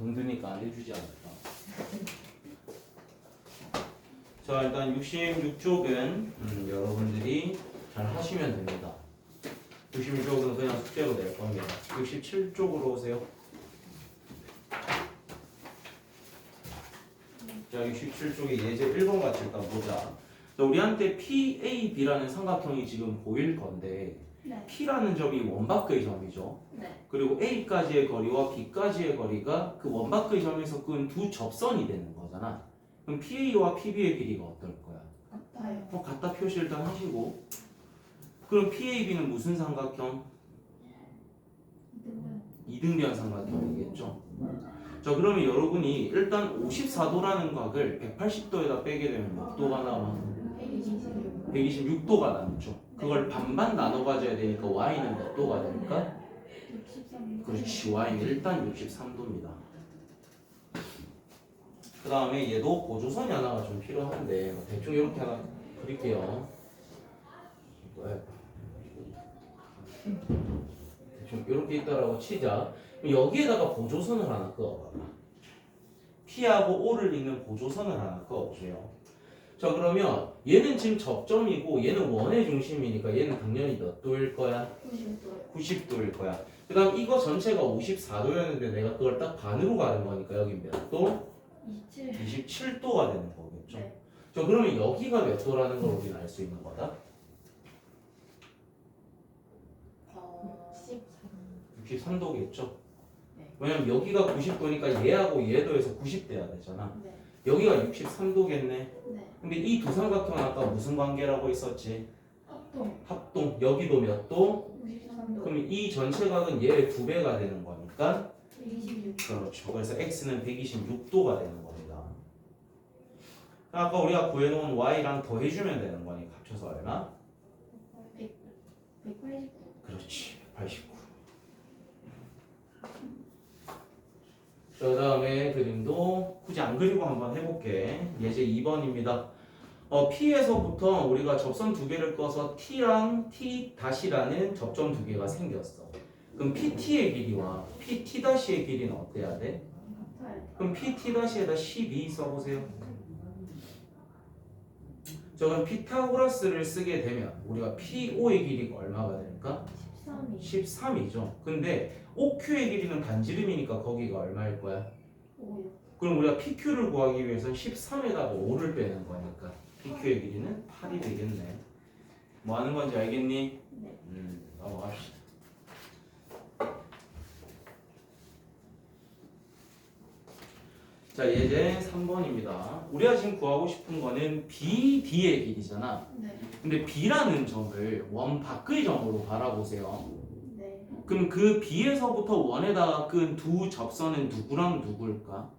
정드니까 안 해주지 않을까. 자, 일단 66쪽은 여러분들이 잘 하시면 됩니다. 66쪽은 그냥 숙제로 낼 겁니다. 67쪽으로 오세요. 자, 67쪽에 예제 1번 같이 일단 보자. 자, 우리한테 PAB라는 삼각형이 지금 보일 건데 네. P라는 점이 원바크의 점이죠. 네. 그리고 A까지의 거리와 B까지의 거리가 그 원바크의 점에서 그은 두 접선이 되는 거잖아. 그럼 PA와 PB의 길이가 어떨 거야? 같아요. 갖다 표시 일단 하시고. 그럼 PAB는 무슨 삼각형? 이등변 삼각형이겠죠. 자, 그러면 여러분이 일단 54도라는 각을 180도에다 빼게 되면 몇 도가 나와? 126도가 남죠. 그걸 반반 나눠 가져야 되니까 y는 몇 도가 됩니까? 63. 그렇지, y는 일단 63도입니다. 그 다음에 얘도 보조선이 하나가 좀 필요한데 대충 이렇게 하나 그릴게요. 대충 이렇게 있다라고 치자. 여기에다가 보조선을 하나 그어봐봐. P하고 O를 잇는 보조선을 하나 그어보세요. 자, 그러면 얘는 지금 접점이고 얘는 원의 중심이니까 얘는 당연히 몇 도일 거야? 90도요. 90도일 거야. 그 다음 이거 전체가 54도였는데 내가 그걸 딱 반으로 가는 거니까 여기 몇 도? 27. 27도가 되는 거겠죠. 네. 자, 그러면 여기가 몇 도라는 걸 우리는 알 수 있는 거다? 63도겠죠. 네. 왜냐면 여기가 90도니까 얘하고 얘도 해서 90돼야 되잖아. 네. 여기가 63도겠네. 네. 근데 이 두 삼각형은 아까 무슨 관계라고 했었지? 합동. 합동. 여기도 몇 도? 53도. 그럼 이 전체 각은 얘의 2배가 되는 거니까 126. 그렇죠. 그래서 x는 126도가 되는 겁니다. 아까 우리가 구해놓은 y랑 더해주면 되는 거니까 합쳐서 얼마? 189. 그렇지. 189. 그 다음에 그림도 굳이 안 그리고 한번 해볼게. 예제 2번입니다. P에서부터 우리가 접선 두 개를 꺼서 T랑 T-라는 접점 두 개가 생겼어. 그럼 PT의 길이와 PT-의 길이는 어때야 돼? 같아요. 그럼 PT-에다 12 써보세요. 자, 그럼 피타고라스를 쓰게 되면 우리가 PO의 길이가 얼마가 될까? 13이. 13이죠. 근데 OQ의 길이는 반지름이니까 거기가 얼마일 거야? 5요. 그럼 우리가 PQ를 구하기 위해서 13에다가 5를 빼는 거니까 PQ의 길이는 8이 되겠네. 뭐 하는 건지 알겠니? 네. 넘어갑시다. 자, 예제 3번입니다. 우리가 지금 구하고 싶은 거는 BD의 길이잖아. 네. 근데 B라는 점을 원 밖의 점으로 바라보세요. 네. 그럼 그 B에서부터 원에다가 끈 두 접선은 누구랑 누구일까?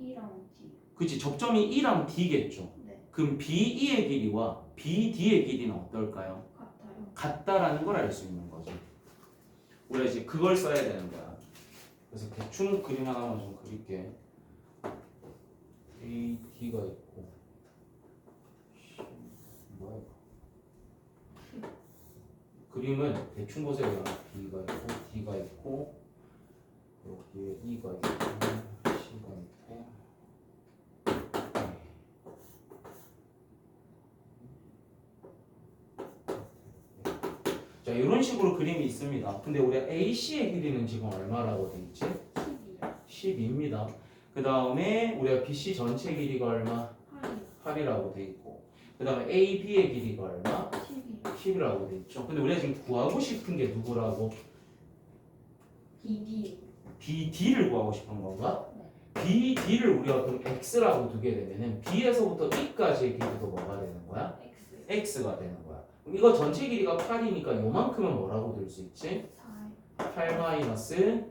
2랑 D. 그치, 접점이 E랑 D겠죠. 네. 그럼 BE의 길이와 BD의 길이는 어떨까요? 같아요. 같다라는 걸 알 수 있는 거죠. 우리가 이제 그걸 써야 되는 거야. 그래서 대충 그림 하나만 좀 그릴게. A, D가 있고 뭐야 이거? 그림은 대충 보세요. B가 있고 D가 있고 여기에 E가 있고 C가 있고 자, 이런 식으로 그림이 있습니다. 근데 우리가 AC의 길이는 지금 얼마라고 돼 있지? 12요. 12입니다. 그 다음에 우리가 BC 전체 길이가 얼마? 8이요. 8이라고 돼 있고 그 다음에 AB의 길이가 얼마? 10이요. 10이라고 돼 있죠. 근데 우리가 지금 구하고 싶은 게 누구라고? BD. BD를 구하고 싶은 건가? BD를 우리가 그럼 X라고 두게 되면은 B에서부터 E까지의 길이도 뭐가 되는 거야? X. X가 되는 거야. 그럼 이거 전체 길이가 8이니까 요만큼은 뭐라고 들 수 있지? 4. 8 마이너스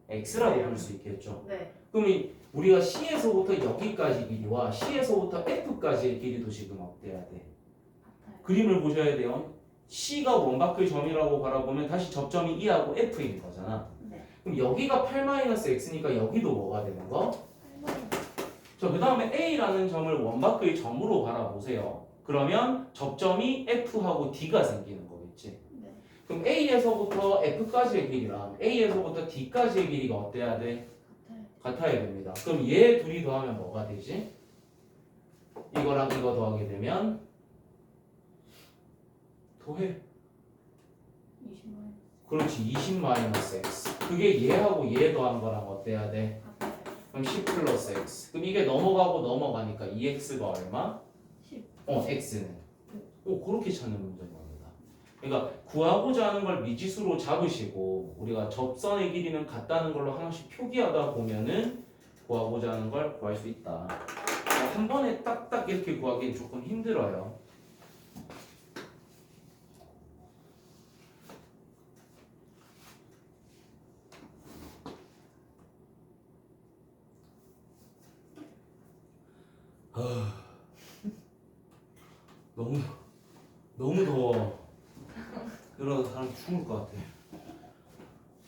X라고 볼 수 있겠죠. 네. 그럼 우리가 C에서부터 여기까지 길이와 C에서부터 F까지의 길이도 지금 어때야 돼? 같아요. 그림을 보셔야 돼요. C가 원바크의 점이라고 바라보면 다시 접점이 E하고 F인 거잖아. 네. 그럼 여기가 8-X니까 여기도 뭐가 되는 거? 8마이너스. 자, 그 다음에 A라는 점을 원바크의 점으로 바라보세요. 그러면 접점이 F하고 D가 생기는 거겠지. 네. 그럼 A에서부터 F까지의 길이랑 A에서부터 D까지의 길이가 어때야 돼? 같아요. 같아야 됩니다. 그럼 얘 둘이 더하면 뭐가 되지? 이거랑 이거 더하게 되면 더해. 20만 그렇지. 20 마이너스 x. 그게 얘하고 얘 더한 거랑 어때야 돼? 같아요. 그럼 10 플러스 x. 그럼 이게 넘어가고 넘어가니까 2x가 얼마? 10. x는. 그렇게 찾는 문제인 겁니다. 그러니까 구하고자 하는 걸 미지수로 잡으시고 우리가 접선의 길이는 같다는 걸로 하나씩 표기하다 보면은 구하고자 하는 걸 구할 수 있다. 한 번에 딱딱 이렇게 구하기는 조금 힘들어요. 너무 너무 더워. 이러다 사람 죽을 것 같아.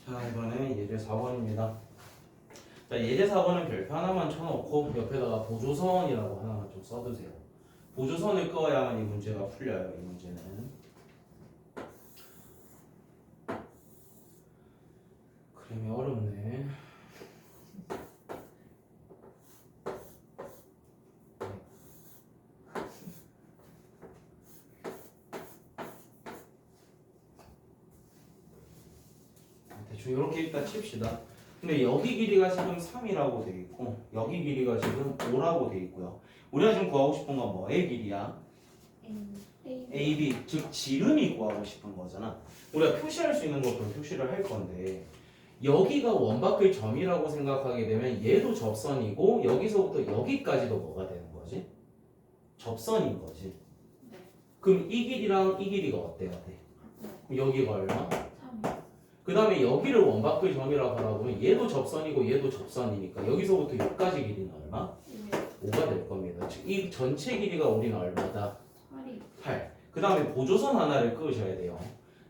자, 이번에 예제 4번입니다. 자, 예제 4번은 별표 하나만 쳐놓고 옆에다가 보조선이라고 하나만 좀 써두세요. 보조선을 꺼야만 이 문제가 풀려요. 이 문제는. 그림이 어렵네. 대충 이렇게 일단 칩시다. 근데 여기 길이가 지금 3이라고 돼 있고 여기 길이가 지금 5라고 돼 있고요. 우리가 지금 구하고 싶은 건 뭐의 길이야? AB, 즉 지름이 구하고 싶은 거잖아. 우리가 표시할 수 있는 것도 표시를 할 건데 여기가 원바클 점이라고 생각하게 되면 얘도 접선이고 여기서부터 여기까지도 뭐가 되는 거지? 접선인 거지. 네. 그럼 이 길이랑 이 길이가 어때야 돼? 같아요. 그럼 여기가 얼마? 3. 그 다음에 여기를 원바클 점이라고 하다 보면 얘도 접선이고 얘도 접선이니까 여기서부터 여기까지 길이는 얼마? 5가 될 겁니다. 즉 이 전체 길이가 우리는 얼마다? 8이 8. 그 다음에 보조선 하나를 끄셔야 돼요.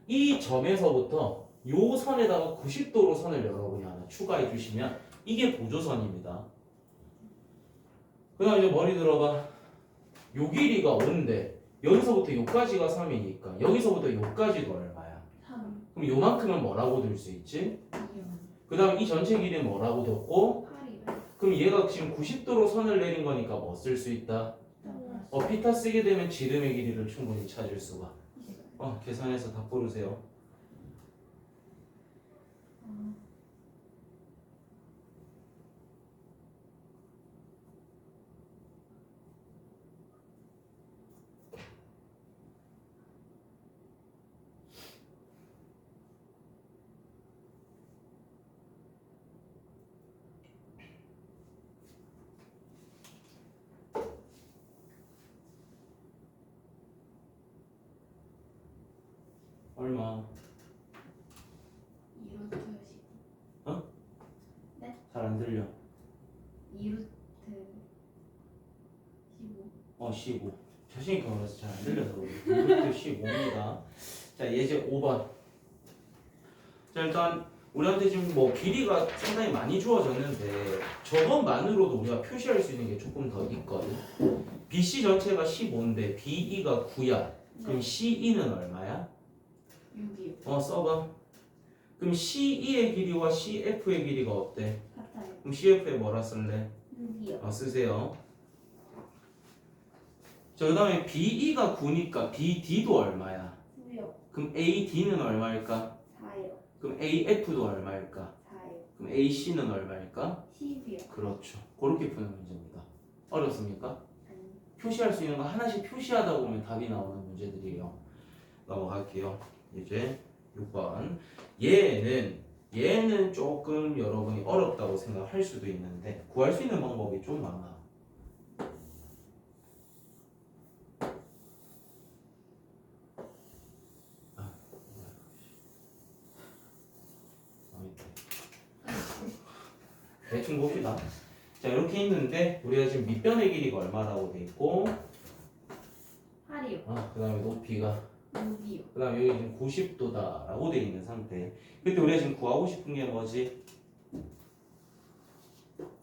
이 점에서부터 요 선에다가 90도로 선을 여러분이 하나 추가해 주시면 이게 보조선입니다. 그 다음에 이제 머리 들어봐. 요 길이가 5인데 여기서부터 요까지가 3이니까 여기서부터 요까지도 얼마야? 3. 그럼 요만큼은 뭐라고 들 수 있지? 2요. 그 다음 이 전체 길이는 뭐라고 뒀고 8이요. 그럼 얘가 지금 90도로 선을 내린 거니까 뭐 쓸 수 있다? 피타 쓰게 되면 지름의 길이를 충분히 찾을 수가. 계산해서 답 고르세요. 얼마? 2루트 10. 잘 안 들려. 2루트 15. 15. 자신있게 말해서 잘 안 들려서 그래. 15입니다. 자, 예제 5번. 자, 일단 우리한테 지금 뭐 길이가 상당히 많이 주어졌는데 저것만으로도 우리가 표시할 수 있는 게 조금 더 있거든. BC 전체가 15인데 BE가 9야. 그럼 CE는 얼마야? 6이요. 써봐. 그럼 CE의 길이와 CF의 길이가 어때? 같아요. 그럼 CF에 뭐라 쓸래? 6이요. 쓰세요. 자, 그 다음에 BE가 9니까 BD도 얼마야? 9요. 그럼 AD는 얼마일까? 4요. 그럼 AF도 얼마일까? 4요. 그럼 AC는 얼마일까? 10이요. 그렇죠. 그렇게 푸는 문제입니다. 어렵습니까? 아니. 표시할 수 있는 거 하나씩 표시하다 보면 답이 나오는 문제들이에요. 넘어갈게요. 이제 6번. 얘는 조금 여러분이 어렵다고 생각할 수도 있는데 구할 수 있는 방법이 좀 많아. 대충 봅시다. 자, 이렇게 있는데 우리가 지금 밑변의 길이가 얼마라고 돼 있고 8이요. 그 다음에 높이가 6이요. 그 다음에 여기 지금 90도다 라고 돼 있는 상태. 근데 우리가 지금 구하고 싶은 게 뭐지?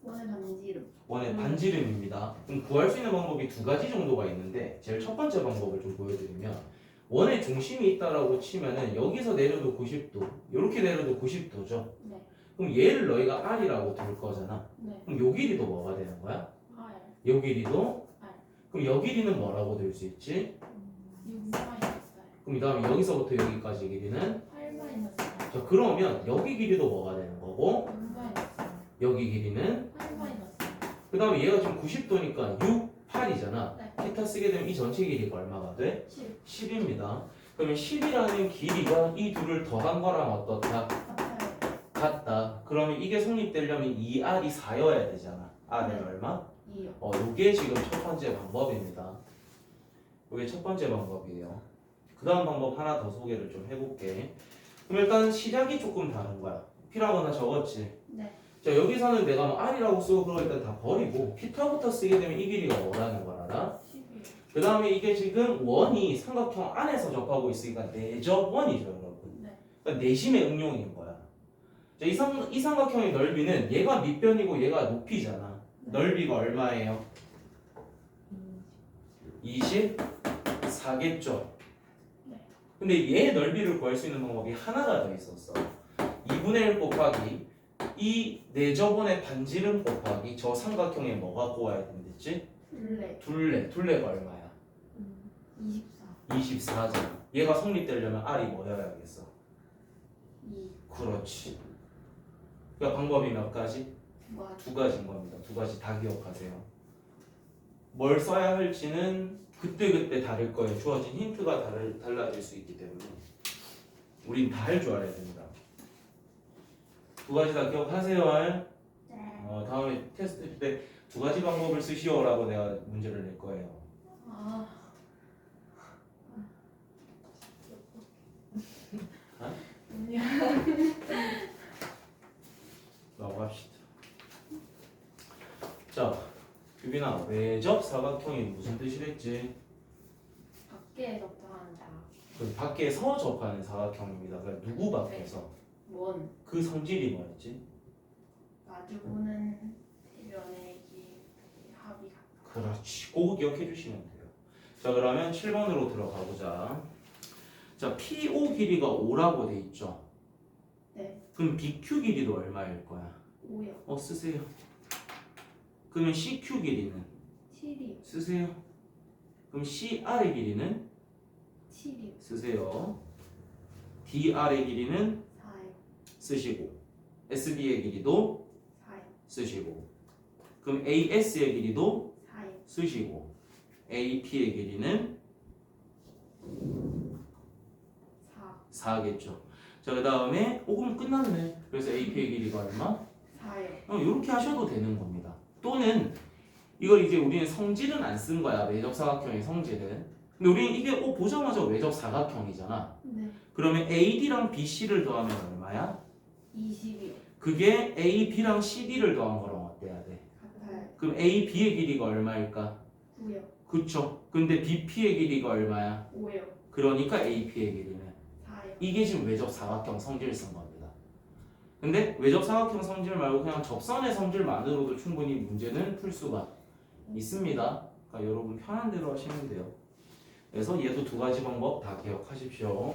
원의 반지름. 원의 반지름입니다. 그럼 구할 수 있는 방법이 두 가지 정도가 있는데 제일 첫 번째 방법을 좀 보여드리면 원의 중심이 있다라고 치면은 여기서 내려도 90도 이렇게 내려도 90도죠. 네. 그럼 얘를 너희가 R이라고 둘 거잖아. 네. 그럼 요 길이도 뭐가 되는 거야? R. 요 길이도? R. 그럼 요 길이는 뭐라고 들 수 있지? 6 마이너스 그럼 이 다음에 여기서부터 여기까지 길이는? 8 마이너스 4. 자 그러면 여기 길이도 뭐가 되는 거고 6 마이너스 여기 길이는? 8 마이너스 그 다음에 얘가 지금 90도니까 6, 8이잖아. 네. θ 쓰게 되면 이 전체 길이가 얼마가 돼? 7. 10입니다. 그러면 10이라는 길이가 이 둘을 더한 거랑 어떻다? 같아요. 같다. 그러면 이게 성립되려면 2R이 4여야 되잖아. R은 네. 얼마? 2요. 요게 지금 첫 번째 방법입니다. 요게 첫 번째 방법이에요. 그 다음 방법 하나 더 소개를 좀 해볼게. 그럼 일단 시작이 조금 다른 거야. P라고 나 적었지? 네. 자 여기서는 내가 뭐 R이라고 쓰고 그런 거 일단 다 버리고 P타부터 쓰게 되면 이 길이가 뭐라는 걸 알아? 10이요. 그 다음에 이게 지금 원이 삼각형 안에서 접하고 있으니까 내접원이죠 여러분. 네. 그러니까 내심의 응용인 거야. 자, 이 삼각형의 넓이는 얘가 밑변이고 얘가 높이잖아. 넓이가 얼마예요? 24겠죠. 네. 근데 얘 넓이를 구할 수 있는 방법이 하나가 더 있었어. 2분의 1 곱하기 이 내접원의 반지름 곱하기 저 삼각형에 뭐가 꼬아야 된댔지? 둘레가 얼마야? 24. 24잖아. 얘가 성립되려면 R이 뭐여야겠어? 2. 그렇지. 그러니까 방법이 몇 가지? 뭐 두 가지인 겁니다. 두 가지 다 기억하세요. 뭘 써야 할지는 그때그때 다를 거예요. 주어진 힌트가 달라질 수 있기 때문에 우린 다 할 줄 알아야 됩니다. 두 가지 다 기억하세요. 네. 다음에 테스트 때 두 가지 방법을 쓰시오라고 내가 문제를 낼 거예요. 아. 아니야. 넘어갑시다. 자, 규빈아, 외접 사각형이 무슨 뜻이랬지? 밖에 접근한다. 그 밖에서 접하는 사각형입니다. 그러니까 누구 밖에서? 원. 그 성질이 뭐였지? 마주보는 대변의 합이 같다. 그렇지. 그거 기억해 주시면 돼요. 자, 그러면 7번으로 들어가 보자. 자, PO 길이가 5라고 돼 있죠? 네. 그럼 BQ 길이도 얼마일 거야? 5요. 쓰세요. 그러면 CQ 길이는? 7이요. 쓰세요. 그럼 CR의 길이는? 7이요. 쓰세요. DR의 길이는? 4요. 쓰시고 SB의 길이도 4요. 쓰시고 그럼 AS의 길이도 4요. 쓰시고 AP의 길이는 4. 4겠죠. 자, 그 다음에 그럼 끝났네. 그래서 AP의 길이가 얼마? 4요. 이렇게 하셔도 되는 겁니다. 또는 이걸 이제 우리는 성질은 안 쓴 거야. 외접 사각형의 성질은. 근데 우리는 이게 보자마자 외접 사각형이잖아. 네. 그러면 AD랑 BC를 더하면 얼마야? 20이요. 그게 AB랑 CD를 더한 거랑 어때야 돼? 같아요. 그럼 AB의 길이가 얼마일까? 9요. 그쵸. 근데 BP의 길이가 얼마야? 5요. 그러니까 AP의 길이는 4요. 이게 지금 외접 사각형 성질 쓴 겁니다. 근데 외접 사각형 성질 말고 그냥 접선의 성질만으로도 충분히 문제는 풀 수가 있습니다. 그러니까 여러분 편한 대로 하시면 돼요. 그래서 얘도 두 가지 방법 다 기억하십시오.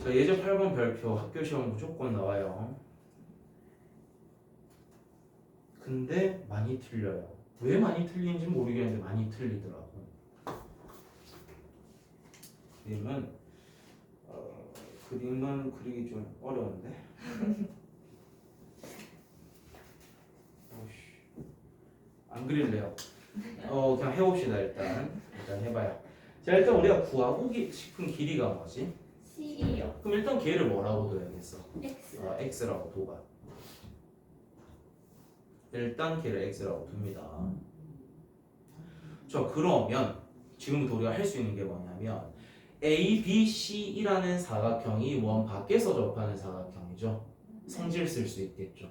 자, 예제 8번 별표 학교 시험 무조건 나와요. 근데 많이 틀려요. 왜 많이 틀리는지 모르겠는데 많이 틀리더라고. 그림은 그리기 좀 어려운데. 안 그릴래요. 그냥 해봅시다 일단 해봐요. 자, 일단 우리가 구하고 싶은 길이가 뭐지? C요. 그럼 일단 걔를 뭐라고 둬야겠어? X. X라고 둬봐. 일단 걔를 X라고 둡니다. 자, 그러면 지금부터 우리가 할 수 있는 게 뭐냐면 ABC이라는 사각형이 원 밖에서 접하는 사각형이죠. 성질 쓸 수 있겠죠.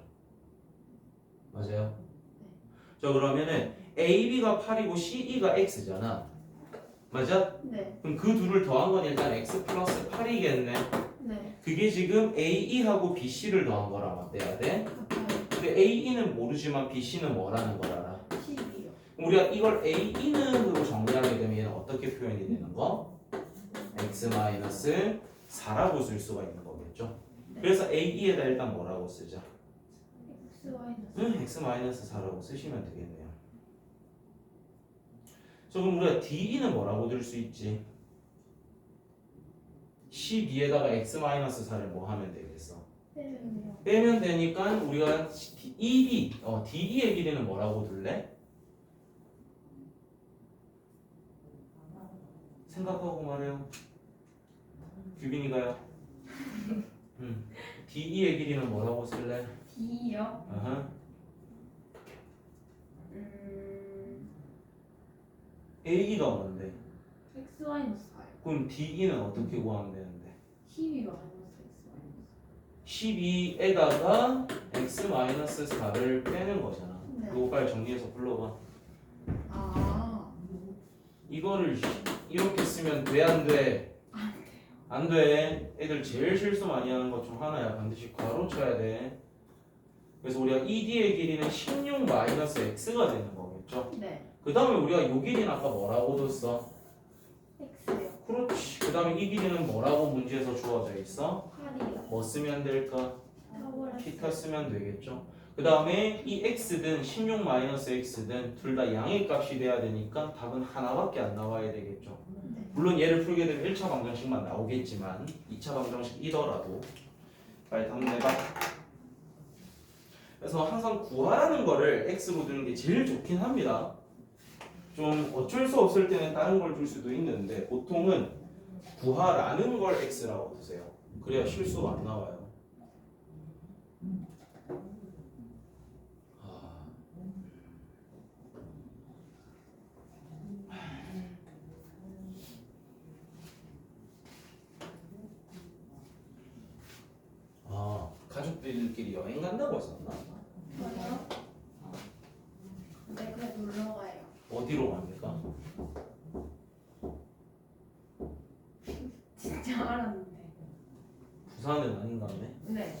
맞아요? 자, 그러면은 AB가 8이고 CE가 X잖아. 맞아? 네. 그럼 그 둘을 더한 건 일단 X 플러스 8이겠네. 네. 그게 지금 AE하고 BC를 더한 거랑 어때야 돼? 같아요. 근데 AE는 모르지만 BC는 뭐라는 걸 알아? 10이요. 우리가 이걸 AE는으로 정리하게 되면 얘는 어떻게 표현이 되는 거? x-4라고 쓸 수가 있는 거겠죠. 네. 그래서 AE에다 일단 뭐라고 쓰자? x 마이너스. x-4라고 쓰시면 되겠네요. 자, 그럼 우리가 DE는 뭐라고 들 수 있지? 12에다가 x-4를 뭐 하면 되겠어? 빼면요. 빼면 되니까 우리가 DE의 길이는 뭐라고 둘래? 생각하고 말해요. 규빈이가요. DE의 길이는 뭐라고 쓸래? D요. 아하. 음. AE가 뭔데? x 마이너스 4요. 그럼 DE는 어떻게 구하면 되는데? 12 마이너스 x 마이너스. 12에다가 x-4를 빼는 거잖아. 네. 그거 빨리 정리해서 불러봐. 아. 이거를 이렇게 쓰면 돼, 안 돼? 안 돼. 애들 제일 실수 많이 하는 것 중 하나야. 반드시 괄호 쳐야 돼. 그래서 우리가 ED의 길이는 16-x가 되는 거겠죠. 네. 그 다음에 우리가 이 길이는 아까 뭐라고 뒀어? x요. 그렇지. 그 다음에 이 길이는 뭐라고 문제에서 주어져 있어? 8이요. 뭐 쓰면 될까? 타워레스. θ 쓰면 되겠죠. 그 다음에 이 x든 16-x든 둘 다 양의 값이 돼야 되니까 답은 하나밖에 안 나와야 되겠죠. 네. 물론 얘를 풀게 되면 1차 방정식만 나오겠지만 2차 방정식이더라도 빨리 답 내봐. 그래서 항상 구하라는 거를 x로 두는 게 제일 좋긴 합니다. 좀 어쩔 수 없을 때는 다른 걸 줄 수도 있는데 보통은 구하라는 걸 x라고 두세요. 그래야 실수가 안 나와요. 가족들끼리 여행 간다고 했었나? 저요? 네, 그냥 놀러 가요. 어디로 갑니까? 진짜 알았는데. 부산은 아닌가 보네. 네.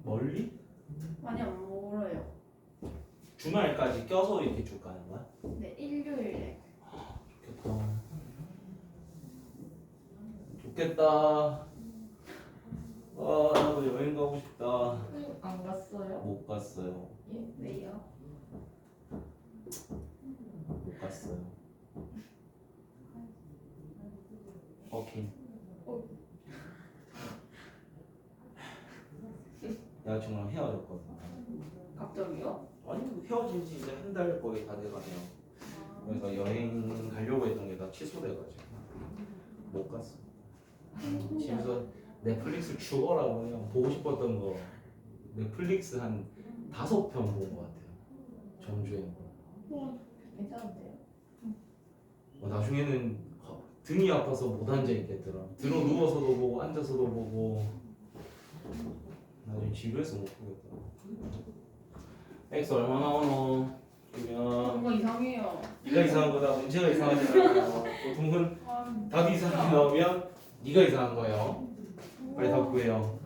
멀리? 많이 안 멀어요. 주말까지 껴서 이렇게 쭉 가는 거야? 네, 일요일에. 좋겠다. 좋겠다. 나도 여행 가고 싶다. 안 갔어요? 못 갔어요. 예? 왜요? 못 갔어요. 오케이. 여자친구랑 헤어졌거든. 갑자기요? 아니 헤어진 지 이제 한 달 거의 다 돼가네요. 그래서 여행 가려고 했던 게 다 취소돼가지고 못 갔어. 집에서 넷플릭스 죽어라고 그냥 보고 싶었던 거 넷플릭스 한 5편 본 것 같아요. 전주행. 괜찮은데요? 나중에는 등이 아파서 못 앉아 있겠더라. 들어 누워서도 보고 앉아서도 보고 나중에 지루해서 못 보겠더라. X 얼마 나오노? 그러면 뭔가 이상해요. 네가 이상한 거다. 문제가 이상하지 않아요. 보통은 답이 이상하게 나오면 네가 이상한 거예요. 빨리 답 구해요.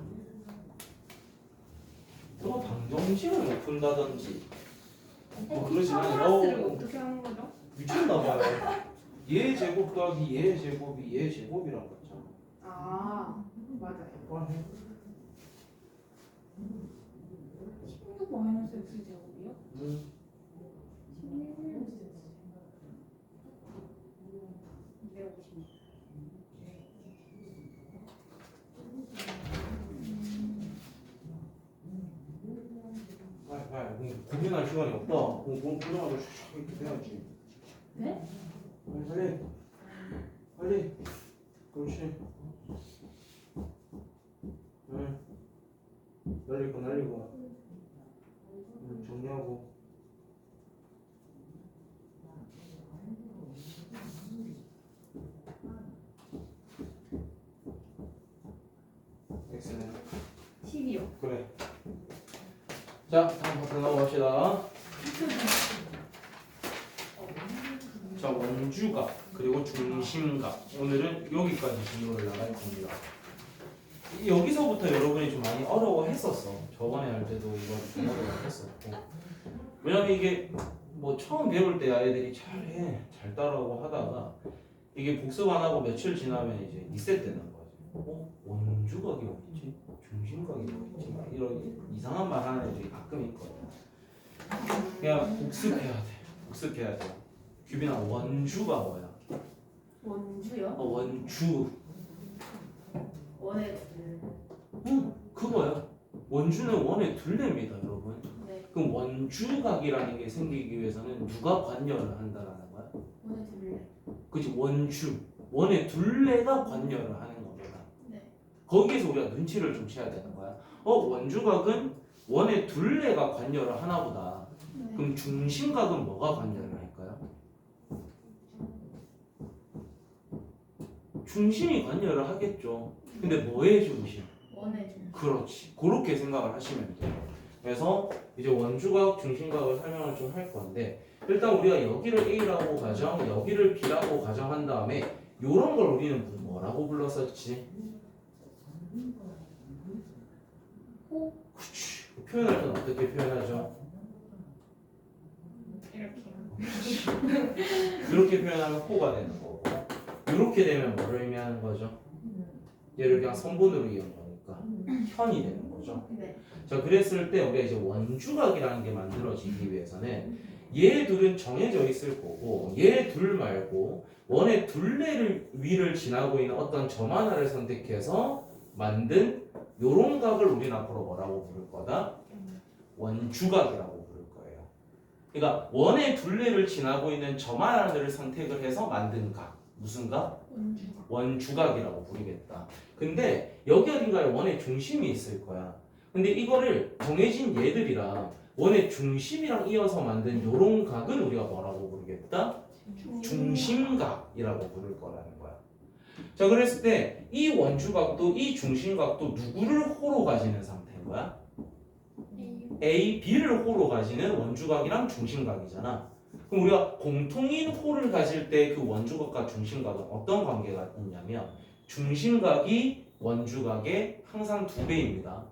또 방정식을 못 푼다든지 뭐 그러진 타워레스를 않아요. 어떻게 하는 거죠? 미쳤나봐요. 얘 제곱 더하기 얘 제곱이 얘 제곱이라고 했잖아. 아, 맞아요. 와, 해. 16 마이너스 x 제곱이요? 16 마이너스 x. 250. 고민할 시간이 없다. 고민하고 이렇게 해야지. 네? 빨리 빨리. 그렇지. 응. 날릴 거 날리고. 정리하고. X는 12요. 그래. 자, 다음 파트 넘어갑시다. 자, 원주각 그리고 중심각. 오늘은 여기까지 진도를 나갈 겁니다. 여기서부터 여러분이 좀 많이 어려워했었어. 저번에 할 때도 이거 좀 어려워했었고. 왜냐면 이게 뭐 처음 배울 때 아이들이 잘해, 잘 따라오고 하다가 이게 복습 안 하고 며칠 지나면 이제 리셋되는 거지. 원주각이 어딨지? 중심각이 어딨지? 막 이런 이상한 말 하는 애들이 가끔 있거든. 그냥 복습해야 돼. 복습해야 돼. 규빈아, 원주가 뭐야? 원주요? 원주. 원에 그거야. 원주는 원의 둘레입니다, 여러분. 네. 그럼 원주각이라는 게 생기기 위해서는 누가 관여를 한다라는 거야? 원에 둘레. 그치, 원주. 원의 둘레가 관여를 하는 겁니다. 네. 거기에서 우리가 눈치를 좀 채야 되는 거야. 원주각은 원의 둘레가 관여를 하나 보다. 네. 그럼 중심각은 뭐가 관여를 할까요? 중심이 관여를 하겠죠. 근데 뭐의 중심? 원에 중. 그렇지. 그렇게 생각을 하시면 돼요. 그래서 이제 원주각, 중심각을 설명을 좀 할 건데 일단 우리가 여기를 A라고 가정, 여기를 B라고 가정한 다음에 이런 걸 우리는 뭐라고 불렀었지? 호 그치. 표현할 때는 어떻게 표현하죠? 이렇게요. 이렇게 표현하면 호가 되는 거고 이렇게 되면 뭐를 의미하는 거죠? 얘를 그냥 선분으로 이은 거니까 현이 되는 거죠. 네. 자, 그랬을 때 우리가 이제 원주각이라는 게 만들어지기 위해서는 얘 둘은 정해져 있을 거고 얘 둘 말고 원의 둘레를 위를 지나고 있는 어떤 점 하나를 선택해서 만든 요런 각을 우리는 앞으로 뭐라고 부를 거다? 원주각이라고 부를 거예요. 그러니까 원의 둘레를 지나고 있는 점 하나를 선택을 해서 만든 각. 무슨 각? 원주각. 원주각이라고 부르겠다. 근데 여기 어딘가에 원의 중심이 있을 거야. 근데 이거를 정해진 얘들이랑 원의 중심이랑 이어서 만든 요런 각은 우리가 뭐라고 부르겠다? 중심각이라고 부를 거라는 거야. 자, 그랬을 때 이 원주각도 이 중심각도 누구를 호로 가지는 상태인 거야? A, B를 호로 가지는 원주각이랑 중심각이잖아. 그럼 우리가 공통인 호를 가질 때 그 원주각과 중심각은 어떤 관계가 있냐면 중심각이 원주각의 항상 2배입니다.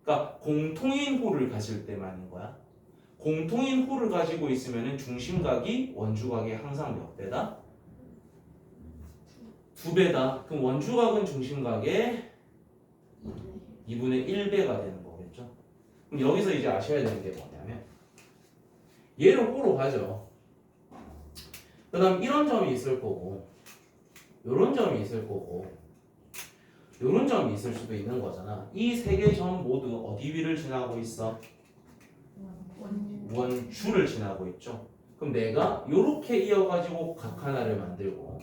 그러니까 공통인 호를 가질 때만인 거야. 공통인 호를 가지고 있으면 중심각이 원주각의 항상 몇 배다? 2배다. 그럼 원주각은 중심각의 2분의 1배가 되는 거겠죠. 그럼 여기서 이제 아셔야 되는 게 뭐냐면 얘를 호로 가죠. 그 다음 이런 점이 있을 거고 요런 점이 있을 거고 요런 점이 있을 수도 있는 거잖아. 이 세 개 점 모두 어디 위를 지나고 있어? 원주를 지나고 있죠. 그럼 내가 요렇게 이어가지고 각 하나를 만들고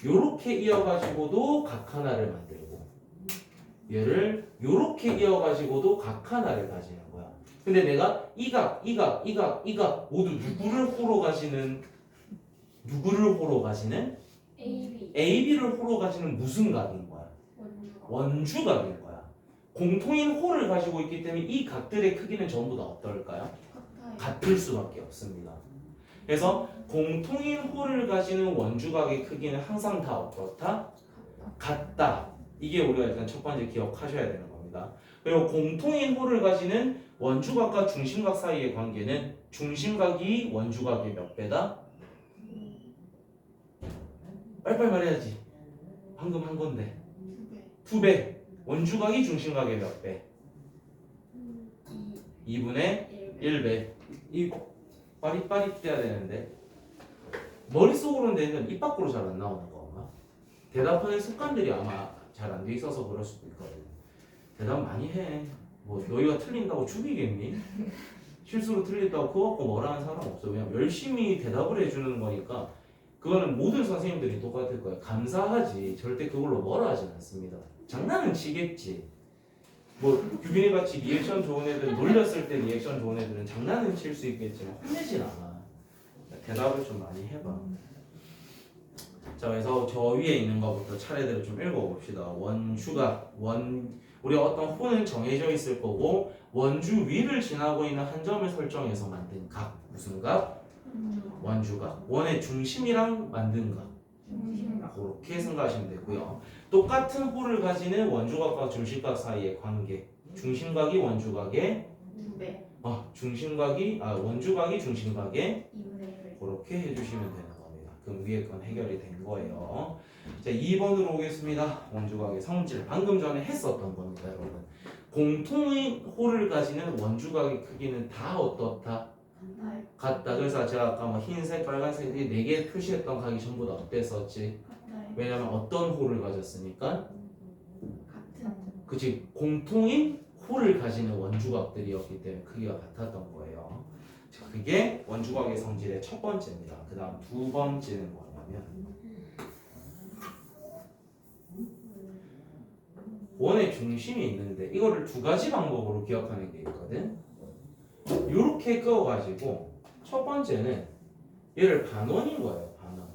요렇게 이어가지고도 각 하나를 만들고 얘를 요렇게 이어가지고도 각 하나를 가지는 거야. 근데 내가 이 각 모두 누구를 호로 가지는 AB. AB를 호로 가지는 무슨 각인 거야? 원주각. 원주각인 거야. 공통인 호를 가지고 있기 때문에 이 각들의 크기는 전부 다 어떨까요? 같아요. 같을 수밖에 없습니다. 그래서 공통인 호를 가지는 원주각의 크기는 항상 다 어떻다? 같다. 이게 우리가 일단 첫 번째 기억하셔야 되는 겁니다. 그리고 공통인 호를 가지는 원주각과 중심각 사이의 관계는 중심각이 원주각의 몇 배다? 빨리빨리 말해야지. 방금 한 건데. 2배. 2배. 원주각이 중심각의 몇 배? 2. 2분의 1배. 이 빠릿빠릿 돼야 되는데 머릿속으로는 되는데 입 밖으로 잘 안 나오는 건가? 대답하는 습관들이 아마 잘 안 돼 있어서 그럴 수도 있거든. 대답 많이 해. 뭐 너희가 틀린다고 죽이겠니? 실수로 틀렸다고 그거 갖고 뭐라 하는 사람 없어. 그냥 열심히 대답을 해주는 거니까 그거는 모든 선생님들이 똑같을 거예요. 감사하지 절대 그걸로 뭐라 하진 않습니다. 장난은 치겠지. 뭐 규빈이 같이 리액션 좋은 애들 놀렸을 때 리액션 좋은 애들은 장난은 칠 수 있겠지만 혼내진 않아. 대답을 좀 많이 해봐. 자, 그래서 저 위에 있는 것부터 차례대로 좀 읽어봅시다. 원주각, 우리가 어떤 호는 정해져 있을 거고 원주 위를 지나고 있는 한 점을 설정해서 만든 각. 무슨 각? 원주각. 원의 중심이랑 만든 각. 중심각. 그렇게 생각하시면 되고요. 똑같은 호를 가지는 원주각과 중심각 사이의 관계. 중심각이 원주각의 2배. 원주각이 중심각의 2분의 1배. 그렇게 해주시면 되는 겁니다. 그럼 위에 건 해결이 된 거예요. 자, 2번으로 오겠습니다. 원주각의 성질 방금 전에 했었던 겁니다, 여러분. 공통의 홀을 가지는 원주각의 크기는 다 어떻다? 같아요. 같다. 그래서 제가 아까 뭐 흰색, 빨간색 이 4개 표시했던 각이 전부 다 어땠었지? 같아요. 왜냐면 어떤 홀을 가졌으니까? 같은. 그치, 공통인 홀을 가지는 원주각들이었기 때문에 크기가 같았던 거예요. 자, 그게 원주각의 성질의 첫 번째입니다. 그 다음 두 번째는 뭐냐면 원의 중심이 있는데 이거를 두 가지 방법으로 기억하는 게 있거든. 이렇게 그어가지고 첫 번째는 얘를 반원인 거예요. 반원.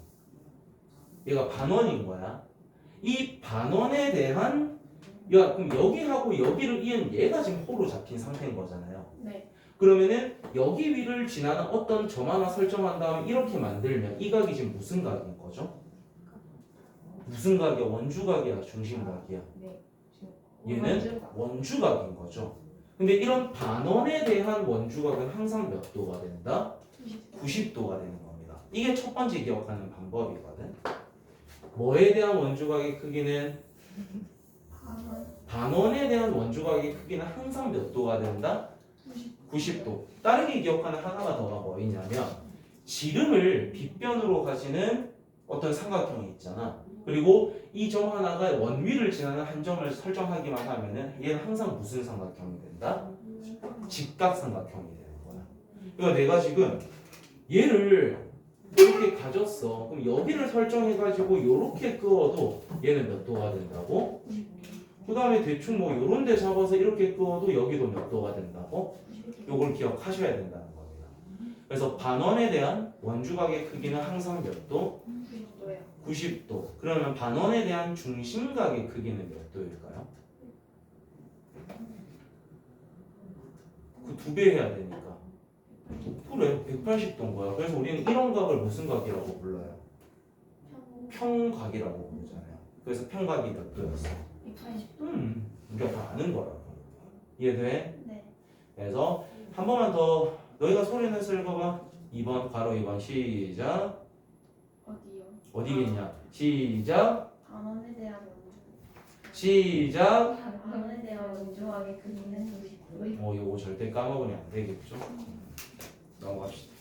얘가 반원인 거야. 이 반원에 대한 야, 그럼 여기하고 여기를 이은 얘가 지금 호로 잡힌 상태인 거잖아요. 네. 그러면은 여기 위를 지나는 어떤 점 하나 설정한 다음에 이렇게 만들면 이 각이 지금 무슨 각인 거죠? 무슨 각이야? 원주각이야? 중심각이야? 네. 얘는 원주각인 거죠. 근데 이런 반원에 대한 원주각은 항상 몇 도가 된다? 90도가 되는 겁니다. 이게 첫 번째 기억하는 방법이거든. 뭐에 대한 원주각의 크기는? 반원에 대한 원주각의 크기는 항상 몇 도가 된다? 90도. 다르게 기억하는 하나가 더가 뭐있냐면 지름을 빗변으로 가지는 어떤 삼각형이 있잖아. 그리고 이 점 하나가 원위를 지나는 한 점을 설정하기만 하면은 얘는 항상 무슨 삼각형이 된다? 직각삼각형이 되는 거야. 그러니까 내가 지금 얘를 이렇게 가졌어. 그럼 여기를 설정해가지고 이렇게 그어도 얘는 몇 도가 된다고? 그 다음에 대충 뭐 요런 데 잡아서 이렇게 그어도 여기도 몇 도가 된다고? 요걸 기억하셔야 된다는 겁니다. 그래서 반원에 대한 원주각의 크기는 항상 몇 도? 90도요. 90도. 그러면 반원에 대한 중심각의 크기는 몇 도일까요? 그 2배 해야 되니까. 그래, 180도인 거야. 그래서 우리는 이런 각을 무슨 각이라고 불러요? 평각이라고 부르잖아요. 그래서 평각이 몇 도였어? 180도. 우리가 다 아는 거라고. 이해돼? 네. 그래서 한 번만 더 너희가 소리 내서 읽어봐. 2번 괄호 2번 시작. 어디요? 어디겠냐? 시작. 반원에 대한 원주. 시작. 반원에 대한 원주각의 크기는 90도. 요거 절대 까먹으면 안 되겠죠? 넘어갑시다.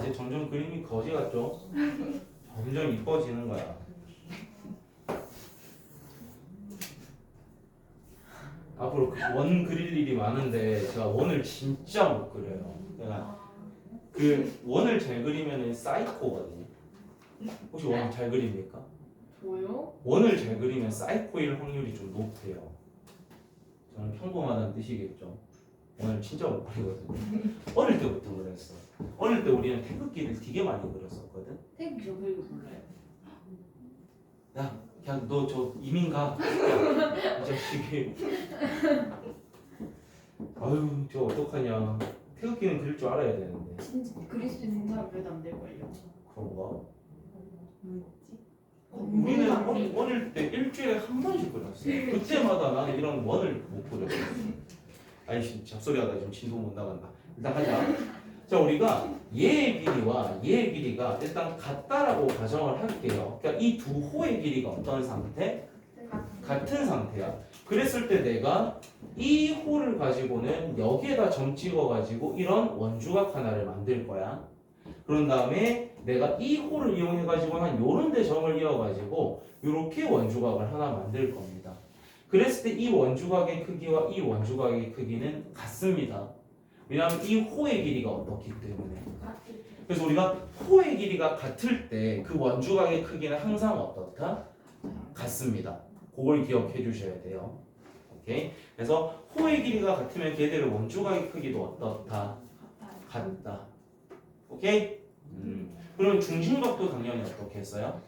이제 점점 그림이 거지 같죠? 점점 이뻐지는 거야. 앞으로 원 그릴 일이 많은데 제가 원을 진짜 못 그려요. 그러니까 그 원을 잘 그리면은 사이코거든요. 혹시 원 잘 그립니까? 저요? 원을 잘 그리면 사이코일 확률이 좀 높대요. 저는 평범하다는 뜻이겠죠. 원을 진짜 못 그리거든요. 어릴 때부터 그랬어. 어릴 때 우리는 태극기를 되게 많이 그렸었거든. 태극기 저 그리고 몰라요. 야, 그냥 너 저 이민 가. 이 자식이. 아유, 저 어떡하냐. 태극기는 그릴 줄 알아야 되는데. 진짜 그릴 수 있는 사람 몇안 될걸요. 그런가? 뭐였지? 우리는 어릴 때 일주일에 한 번씩 그렸어요. 그때마다 나는 이런 원을 못 그렸어. 아이씨, 잡소리하다 지금 진도 못 나간다. 일단 하자. 자, 우리가 얘의 길이와 얘의 길이가 일단 같다라고 가정을 할게요. 그러니까 이 두 호의 길이가 어떤 상태? 같은 상태야. 그랬을 때 내가 이 호를 가지고는 여기에다 점 찍어가지고 이런 원주각 하나를 만들 거야. 그런 다음에 내가 이 호를 이용해가지고 한 요런 데 점을 이어가지고 요렇게 원주각을 하나 만들 겁니다. 그랬을 때 이 원주각의 크기와 이 원주각의 크기는 같습니다. 왜냐하면 이 호의 길이가 어떻기 때문에. 그래서 우리가 호의 길이가 같을 때 그 원주각의 크기는 항상 어떻다? 같습니다. 그걸 기억해 주셔야 돼요. 오케이? 그래서 호의 길이가 같으면 걔들의 원주각의 크기도 어떻다? 같다. 오케이? 그럼 중심각도 당연히 어떻게 했어요?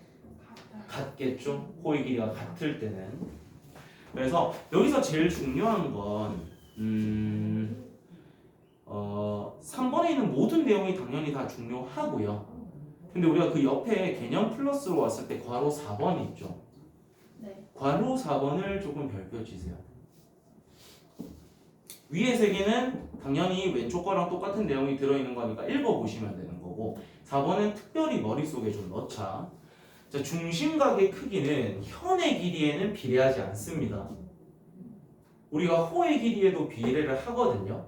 같겠죠? 호의 길이가 같을 때는. 그래서 여기서 제일 중요한 건 3번에 있는 모든 내용이 당연히 다 중요하고요. 근데 우리가 그 옆에 개념 플러스로 왔을 때 괄호 4번 있죠? 네. 괄호 4번을 조금 별표치세요. 위에 세 개는 당연히 왼쪽 거랑 똑같은 내용이 들어있는 거니까 읽어보시면 되는 거고 거고 4번은 특별히 머릿속에 좀 넣자. 자, 중심각의 크기는 현의 길이에는 비례하지 않습니다. 우리가 호의 길이에도 비례를 하거든요.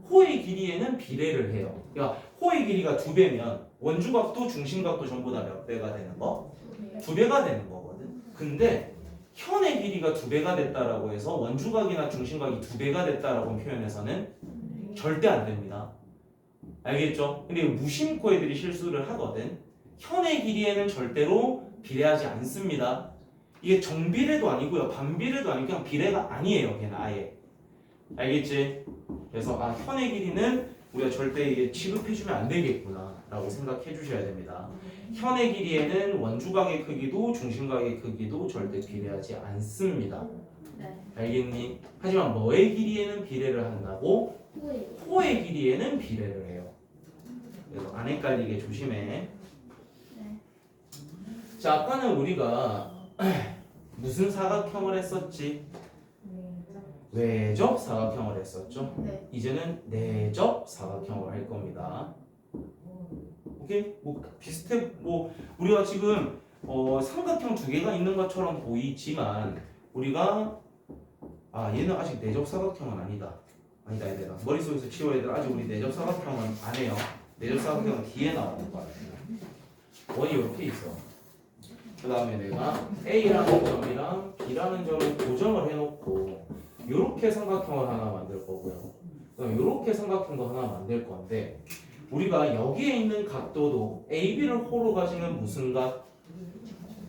호의 길이에는 비례를 해요. 그러니까 호의 길이가 2배면 원주각도 중심각도 전부 다 몇 배가 되는 거? 2배가 되는 거거든. 근데 현의 길이가 2배가 됐다라고 해서 원주각이나 중심각이 2배가 됐다라고 표현해서는 절대 안 됩니다. 알겠죠? 근데 무심코 애들이 실수를 하거든. 현의 길이에는 절대로 비례하지 않습니다. 이게 정비례도 아니고요, 반비례도 아니고 그냥 비례가 아니에요. 걔는 아예. 알겠지? 그래서 현의 길이는 우리가 절대 이게 취급해주면 안 되겠구나 라고 생각해 주셔야 됩니다. 현의 길이에는 원주각의 크기도 중심각의 크기도 절대 비례하지 않습니다. 네. 알겠니? 하지만 뭐의 길이에는 비례를 한다고? 후에. 호의 길이에는 비례를 해요. 그래서 안 헷갈리게 조심해. 네. 자, 아까는 우리가 무슨 사각형을 했었지? 외접 사각형을 했었죠. 네. 이제는 내접 사각형을 할 겁니다. 오케이? 뭐 비슷해. 뭐 우리가 지금 삼각형 2개가 있는 것처럼 보이지만 우리가 얘는 아직 내접 사각형은 아니다. 아니다 얘들아. 머릿속에서 치워 얘들아. 아직 우리 내접 사각형은 안 해요. 내접 사각형은 뒤에 나오는 거야. 원이 이렇게 있어. 그 다음에 내가 A라는 점이랑 B라는 점을 고정을 해놓고 이렇게 삼각형을 하나 만들 거고요. 그다음에 이렇게 삼각형도 하나 만들 건데 우리가 여기에 있는 각도도 AB를 호로 가지는 무슨 각?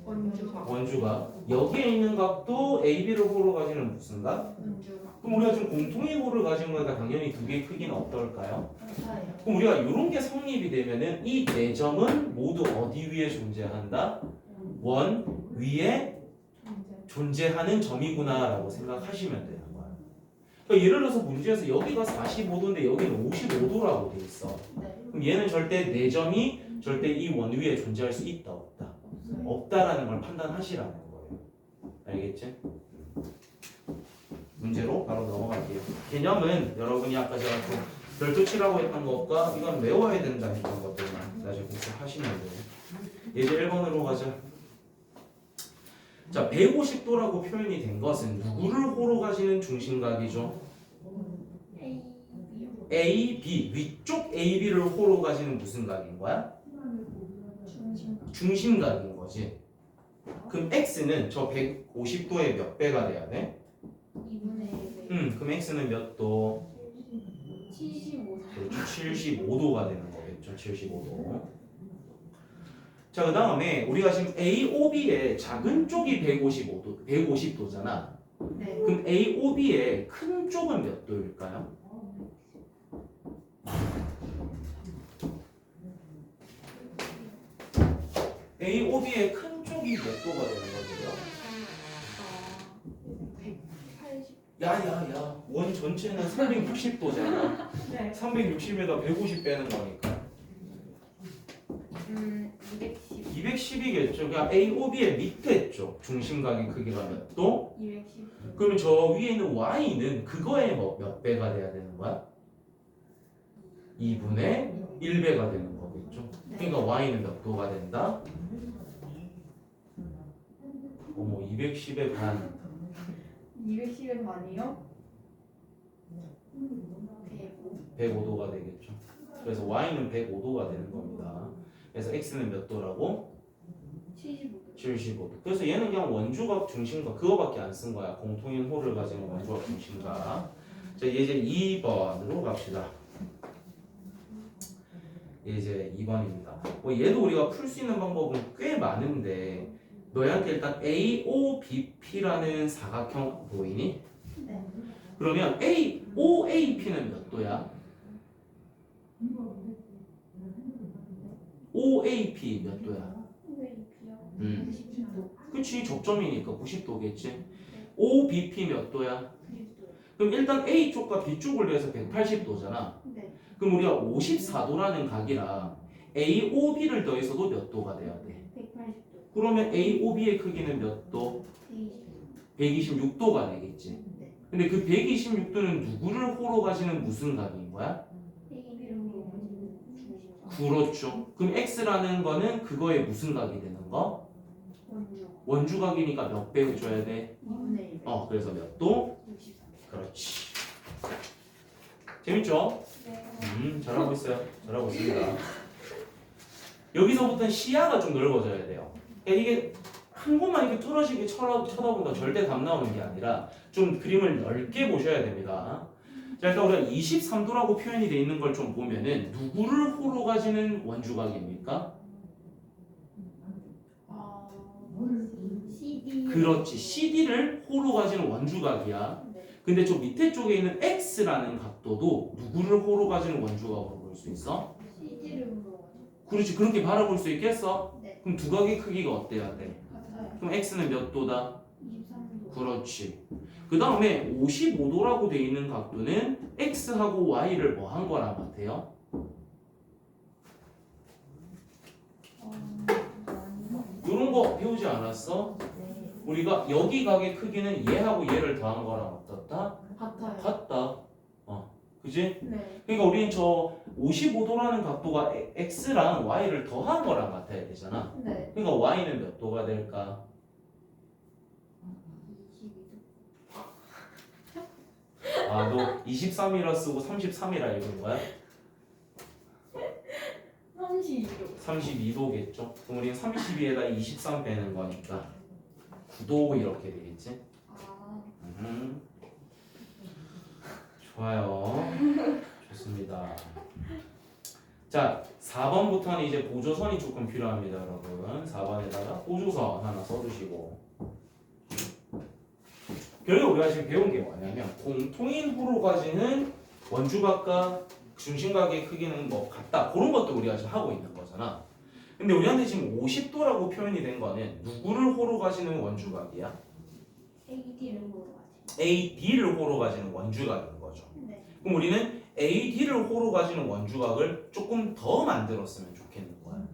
원주각. 원주각. 여기에 있는 각도 AB를 호로 가지는 무슨 각? 원주각. 그럼 우리가 지금 공통의 호를 가진 거니까 당연히 2개의 크기는 어떨까요? 같아요. 그럼 우리가 이런 게 성립이 되면은 이 네 점은 모두 어디 위에 존재한다? 원 위에 존재하는 점이구나라고 생각하시면 되는 거예요. 그러니까 예를 들어서 문제에서 여기가 45도인데 여기는 55도라고 돼 있어. 네. 그럼 얘는 절대 네 점이 절대 이 원 위에 존재할 수 있다 없다? 없어요. 없다라는 걸 판단하시라는 거예요. 알겠지? 문제로 바로 넘어갈게요. 개념은 여러분이 아까 제가 또 별도 치라고 했던 것과 이건 외워야 된다 했던 것들만 나중에 복습하시면 돼요. 예제 1번으로 가자. 자, 150도라고 표현이 된 것은 누구를 호로 가지는 중심각이죠? A요. A, B, 위쪽 A, B를 호로 가지는 무슨 각인 거야? 중심각. 중심각인 거지. 그럼 X는 저 150도의 몇 배가 돼야 돼? 2분의 1배. 그럼 X는 몇 도? 75. 그렇죠. 75도가 되는 거겠죠. 75도. 자, 그 다음에 우리가 지금 AOB의 작은 쪽이 150도잖아. 네. 그럼 AOB의 큰 쪽은 몇 도일까요? AOB의 큰 쪽이 몇 도가 되는 거죠? 180. 야야야, 원 전체는 360도잖아. 네. 360에다 150 빼는 거니까 210. 210이겠죠. 그러니까 AOB의 밑에 쪽 중심각의 크기가 몇 도? 210. 그러면 저 위에 있는 Y는 그거의 몇 배가 돼야 되는 거야? 2분의 1배가 되는 거겠죠. 그러니까 Y는 몇 도가 된다? 어머, 210의 반. 210의 반이요? 105도가 되겠죠. 그래서 Y는 105도가 되는 겁니다. 그래서 X는 몇 도라고? 75도. 75도. 그래서 얘는 그냥 원주각 중심각 그거밖에 안 쓴 거야. 공통인 호를 가진 원주각 중심각. 자, 예제 2번으로 갑시다. 예제 2번입니다. 뭐 얘도 우리가 풀 수 있는 방법은 꽤 많은데 너희한테 일단 AOBP라는 사각형 보이니? 네. 그러면 OAP는 몇 도야? OAP 몇 도야? OAP요? 90도. 그치, 접점이니까 90도겠지. OBP 몇 도야? 90도. 그럼 일단 A쪽과 B쪽을 더해서 180도잖아. 네. 그럼 우리가 54도라는 각이랑 AOB를 더해서도 몇 도가 돼야 돼? 180도. 그러면 AOB의 크기는 몇 도? 120도. 126도가 되겠지. 네. 근데 그 126도는 누구를 호로 가지는 무슨 각인 거야? AB로 중심각. 그렇죠. 그럼 x라는 거는 그거의 무슨 각이 되는 거? 원주 원주각이니까 몇 배 해줘야 돼? 2분의 1. 그래서 몇 도? 63. 그렇지. 재밌죠? 네. 잘하고 있어요. 잘하고 있습니다. 여기서부터는 시야가 좀 넓어져야 돼요. 그러니까 이게 한 곳만 이렇게 뚫어지게 쳐다본다 절대 답 나오는 게 아니라 좀 그림을 넓게 보셔야 됩니다. 자, 일단 우리가 23도라고 표현이 되어 있는 걸 좀 보면은 누구를 호로 가지는 원주각입니까? CD. 그렇지. CD를 호로 가지는 원주각이야. 네. 근데 저 밑에 쪽에 있는 X라는 각도도 누구를 호로 가지는 원주각으로 볼 수 있어? CD를 물어가지고. 그렇지. 그렇게 바라볼 수 있겠어? 네. 그럼 두 각의 크기가 어때야 돼? 같아요. 그럼 X는 몇 도다? 23도. 그렇지. 그 다음에 55도라고 돼 있는 각도는 X하고 Y를 뭐 한 거랑 같아요? 이런 거 배우지 않았어? 네. 우리가 여기 각의 크기는 얘하고 얘를 더한 거랑 어떻다? 같아요. 같다. 그지? 네. 그러니까 우리는 저 55도라는 각도가 X랑 Y를 더한 거랑 같아야 되잖아. 네. 그러니까 Y는 몇 도가 될까? 22도. 너 23이라 쓰고 33이라 읽은 거야? 32도. 32도겠죠? 그럼 우리는 32에다 23 빼는 거니까 9도 이렇게 되겠지? 좋아요. 좋습니다. 자, 4번부터는 이제 보조선이 조금 필요합니다, 여러분. 4번에다가 보조선 하나 써주시고. 결국 우리가 지금 배운 게 뭐냐면 공통인 호로 가지는 원주각과 중심각의 크기는 뭐 같다. 그런 것도 우리가 지금 하고 있는 거잖아. 근데 우리한테 지금 50도라고 표현이 된 거는 누구를 호로 가지는 원주각이야? AD를 물어가지고. AD를 호로 가지는 원주각인 거죠. 네. 그럼 우리는 AD를 호로 가지는 원주각을 조금 더 만들었으면 좋겠는 거야.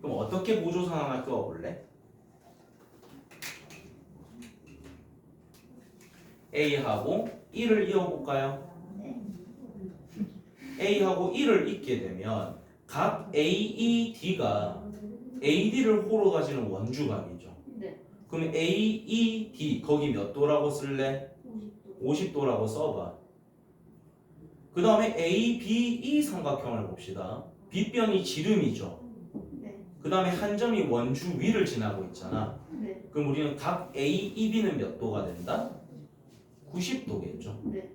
그럼 어떻게 보조선 하나 그어볼래? A하고 1을 이어볼까요? 네. A하고 1을 잇게 되면 각 AED가 AD를 호로 가지는 원주각이죠. 네. 그럼 AED 거기 몇 도라고 쓸래? 50도. 50도라고 써봐. 그 다음에 ABE 삼각형을 봅시다. 빗변이 지름이죠. 네. 그 다음에 한 점이 원주 위를 지나고 있잖아. 네. 그럼 우리는 각 AEB는 몇 도가 된다? 90도겠죠. 네.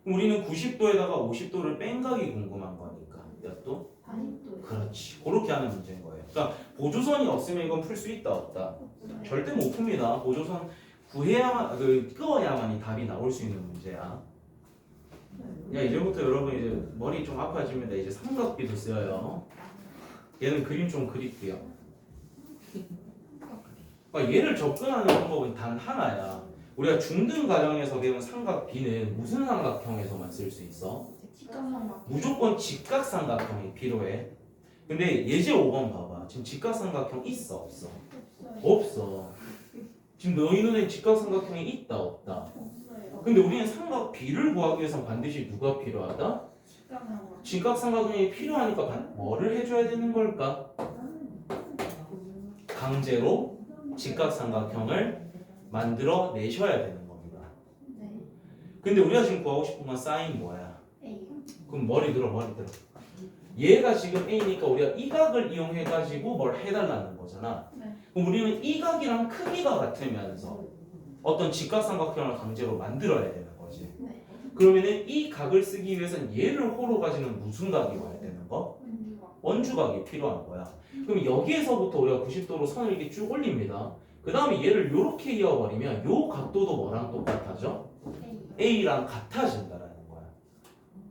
그럼 우리는 90도에다가 50도를 뺀 각이 궁금한 거니까 몇 도? 40도. 그렇지. 그렇게 하는 문제인 거예요. 그러니까 보조선이 없으면 이건 풀 수 있다 없다? 절대 못 풉니다. 보조선 구해야만 끄어야만이 답이 나올 수 있는 문제야. 야, 이제부터 여러분 이제 머리 좀 아파집니다. 이제 삼각비도 쓰여요. 얘는 그림 좀 그릴게요. 그러니까 얘를 접근하는 방법은 단 하나야. 우리가 중등 과정에서 배운 삼각비는 무슨 삼각형에서만 쓸 수 있어? 직각삼각. 무조건 직각삼각형이 필요해. 근데 예제 5번 봐봐. 지금 직각삼각형 있어 없어? 없어요. 없어. 지금 너희 눈에 직각삼각형이 있다 없다? 없어요. 근데 우리는 삼각비를 구하기 위해서 반드시 누가 필요하다? 직각삼각. 직각삼각형이 필요하니까 뭐를 해줘야 되는 걸까? 강제로 직각삼각형을 만들어 내셔야 되는 겁니다. 네. 근데 우리가 지금 구하고 싶은 건 사인 뭐야? A. 그럼 머리 들어. 얘가 지금 A니까 우리가 이 각을 이용해가지고 뭘 해달라는 거잖아. 네. 그럼 우리는 이 각이랑 크기가 같으면서 어떤 직각삼각형을 강제로 만들어야 되는 거지. 네. 그러면은 이 각을 쓰기 위해서는 얘를 호로 가지는 무슨 각이 와야 되는 거? 원주각. 원주각이 필요한 거야. 그럼 여기에서부터 우리가 90도로 선을 이렇게 쭉 올립니다. 그 다음에 얘를 이렇게 이어버리면 요 각도도 뭐랑 똑같아져? A. A랑 같아진다라는 거야.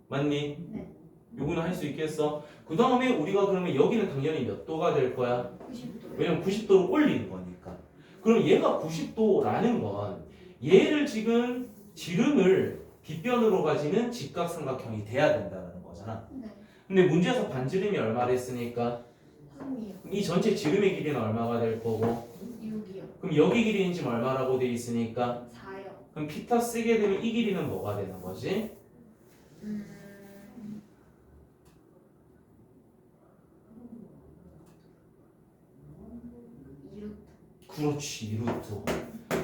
맞니? 네. 요거는 할 수 있겠어? 그 다음에 우리가 그러면 여기는 당연히 몇 도가 될 거야? 90도. 왜냐면 90도로 올리는 거니까. 그럼 얘가 90도라는 건 얘를 지금 지름을 빗변으로 가지는 직각삼각형이 돼야 된다는 거잖아. 네. 근데 문제에서 반지름이 얼마나 했으니까 3이요. 이 전체 지름의 길이는 얼마가 될 거고 6이요. 그럼 여기 길이는 지금 얼마라고 돼 있으니까 4요. 그럼 피타 쓰게 되면 이 길이는 뭐가 되는 거지? 그렇지 2루트.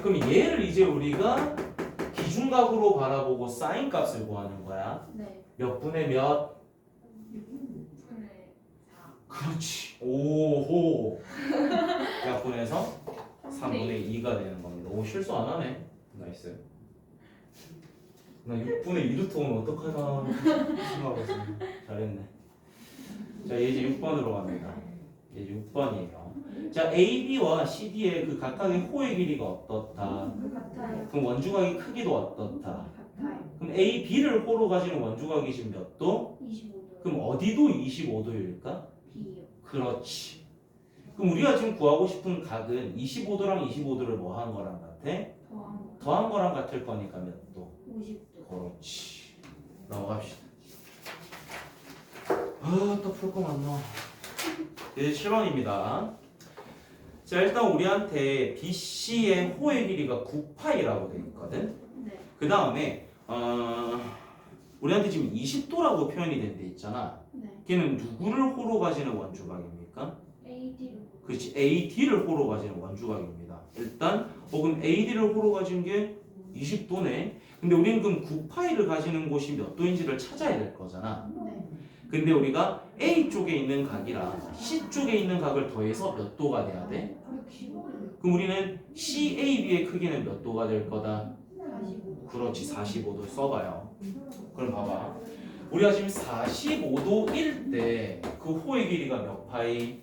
그럼 얘를 이제 우리가 기준각으로 바라보고 사인 값을 구하는 거야. 네. 몇 분의 몇? 6분의 4. 그렇지. 오호. 약분해서 3분의 2가 되는 겁니다. 오 실수 안 하네. 나이스. 나 6분의 2루트 오면 어떡하나 생각하고 있습니다. 잘했네. 자 이제 6번으로 갑니다. 이제 6번이에요. 자 AB와 CD의 그 각각의 호의 길이가 어떻다? 같아요. 그럼 원주각의 크기도 어떻다? 같아요. 그럼 A, B를 호로 가지는 원주각이 지금 몇 도? 25도. 그럼 어디도 25도일까? B요. 그렇지. 그럼 우리가 지금 구하고 싶은 각은 25도랑 25도를 뭐 한 거랑 같아? 더한 거. 더한 거랑 같을 거니까 몇 도? 50도. 그렇지. 넘어갑시다. 또 풀 거 많나. 이제 7번입니다. 자 일단 우리한테 BC의 호의 길이가 9파이라고 돼 있거든. 네. 그 다음에 우리한테 지금 20도라고 표현이 된 데 있잖아. 네. 걔는 누구를 호로 가지는 원주각입니까? AD로. 그렇지. AD를 호로 가지는 원주각입니다. 일단 그럼 AD를 호로 가진 게 20도네. 근데 우리는 그럼 9파이를 가지는 곳이 몇 도인지를 찾아야 될 거잖아. 네. 근데 우리가 A 쪽에 있는 각이랑 C 쪽에 있는 각을 더해서 몇 도가 돼야 돼? 115도. 그럼 우리는 CAB의 크기는 몇 도가 될 거다? 45도. 그렇지 45도 써봐요. 그럼 봐봐. 우리가 지금 45도일 때 그 호의 길이가 몇 파이?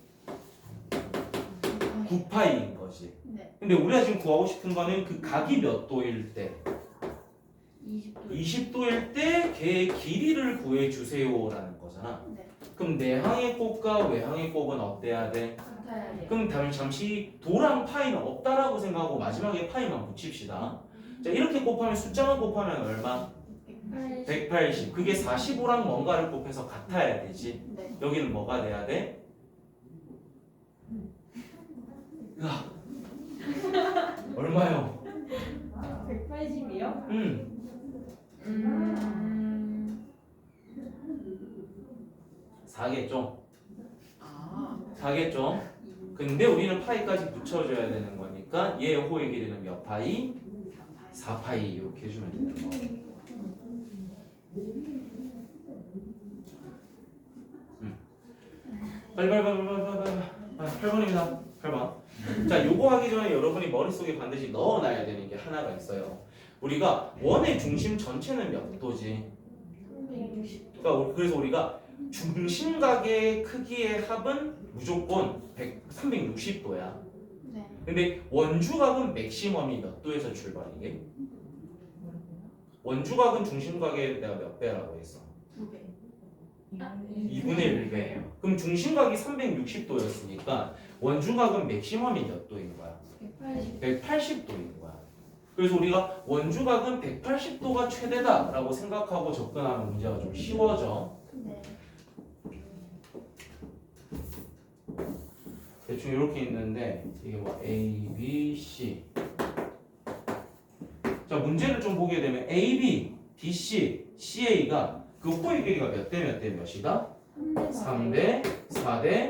9파이인 거지. 네. 근데 우리가 지금 구하고 싶은 거는 그 각이 몇 도일 때? 20도. 20도일 때 걔의 길이를 구해주세요라는 거잖아. 네. 그럼 내항의 곱과 외항의 곱은 어때야 돼? 같아야 돼요. 그럼 잠시 도랑 파이는 없다라고 생각하고 마지막에 파이만 붙입시다. 자 이렇게 곱하면 숫자만 곱하면 얼마? 180. 180. 그게 45랑 뭔가를 곱해서 같아야 되지. 네. 여기는 뭐가 돼야 돼? 야 얼마요? 180이요? 4겠죠? 아. 4겠죠? 근데 우리는 파이까지 붙여줘야 되는 거니까 얘의 호의 길이는 몇 파이? 4파이 이렇게 해주면 되는 거. 빨리 8번입니다. 8번. 자, 요거 하기 전에 여러분이 머릿속에 반드시 넣어놔야 되는 게 하나가 있어요. 우리가 원의 중심 전체는 몇 도지? 360도. 그러니까 그래서 우리가 중심각의 크기의 합은 무조건 360도야. 네. 근데 원주각은 맥시멈이 몇 도에서 출발이게? 원주각은 중심각의 내가 몇 배라고 했어? 2배. 2분의 1배. 그럼 중심각이 360도였으니까 원주각은 맥시멈이 몇 도인 거야? 180. 180도인 거야. 그래서 우리가 원주각은 180도가 최대다라고 생각하고 접근하는 문제가 좀 쉬워져. 네. 대충 이렇게 있는데 이게 뭐 A, B, C. 자 문제를 좀 보게 되면 A, B, B, C, CA가 그 호의 길이가 몇 대 몇 대 몇이다? 3대 4대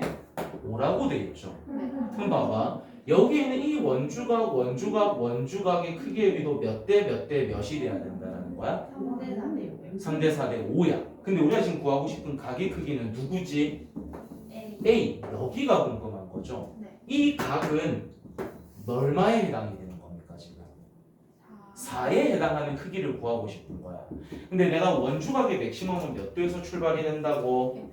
5라고 돼 있죠. 네. 그럼 봐봐. 여기에는 이 원주각의 크기에 비도 몇 대 몇 대 몇이 돼야 된다는 거야? 3대 4대 3대 4대 5야. 근데 우리가 지금 구하고 싶은 각의 크기는 누구지? 5. A. A. 여기가 궁금한 거죠. 네. 이 각은 얼마에 해당이 되는 겁니까 지금? 4. 4에 해당하는 크기를 구하고 싶은 거야. 근데 내가 원주각의 맥시멈은 몇 도에서 출발이 된다고?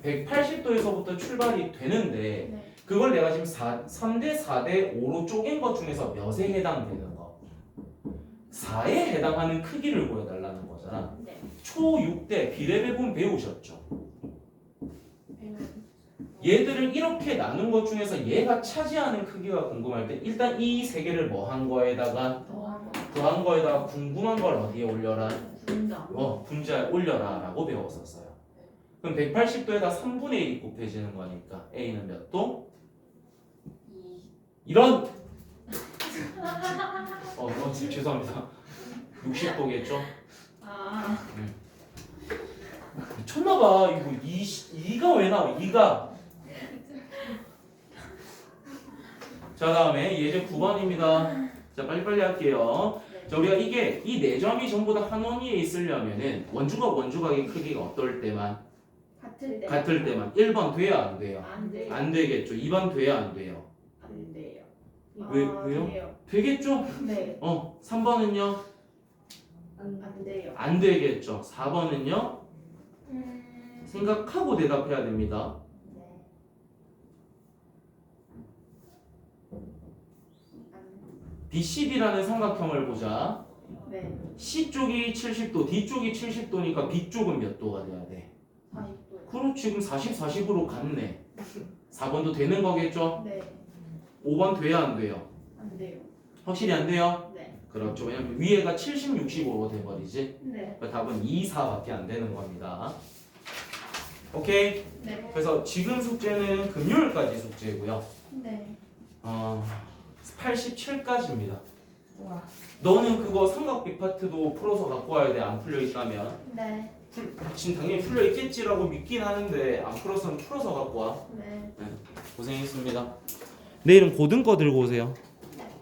180. 180도에서부터 출발이 되는데 네. 그걸 내가 지금 3대 4대 5로 쪼갠 것 중에서 몇에 해당되는 거? 4에 해당하는 크기를 구해달라는 거잖아. 네. 초 6대 비례배분 배우셨죠? 배우. 얘들을 이렇게 나눈 것 중에서 얘가 차지하는 크기가 궁금할 때 일단 이 세 개를 뭐 한 거에다가 더한 거. 더한 거에다가 궁금한 걸 어디에 올려라? 분자. 분자에 올려라 라고 배웠었어요. 그럼 180도에다 3분의 1이 곱해지는 거니까 A는 몇 도? 2. 이런! 죄송합니다. 60도겠죠? 아. 미쳤나봐. 이거 2가 왜 나와? 2가 자, 다음에 예제 9번입니다. 자, 빨리빨리 할게요. 자, 우리가 이게 이 네 점이 전부 다 한 원위에 있으려면은 원주각의 크기가 어떨 때만? 같을 때. 같을 때만. 1번 돼야 안 돼요? 안 돼요. 안 되겠죠. 2번 돼야 안 돼요? 안 돼요. 왜요? 돼요. 되겠죠? 네. 3번은요? 안 돼요. 안 되겠죠. 4번은요? 생각하고 대답해야 됩니다. 네. BCD라는 삼각형을 보자. 네. C쪽이 70도, D쪽이 70도니까 B쪽은 몇 도가 돼야 돼? 40도. 그렇지, 지금 40, 40으로 갔네. 4번도 되는 거겠죠? 네. 5번 돼야 안 돼요? 안 돼요. 확실히 안 돼요? 네. 그렇죠. 왜냐면 위에가 70, 65로 돼버리지. 네. 그러니까 답은 2, 4밖에 안 되는 겁니다. 오케이? 네. 그래서 지금 숙제는 금요일까지 숙제고요. 네. 87까지입니다. 와. 너는 그거 삼각비 파트도 풀어서 갖고 와야 돼. 안 풀려 있다면. 네. 지금 당연히 풀려 있겠지라고 믿긴 하는데 안 풀어서는 풀어서 갖고 와. 네. 고생했습니다. 내일은 고등 거 들고 오세요.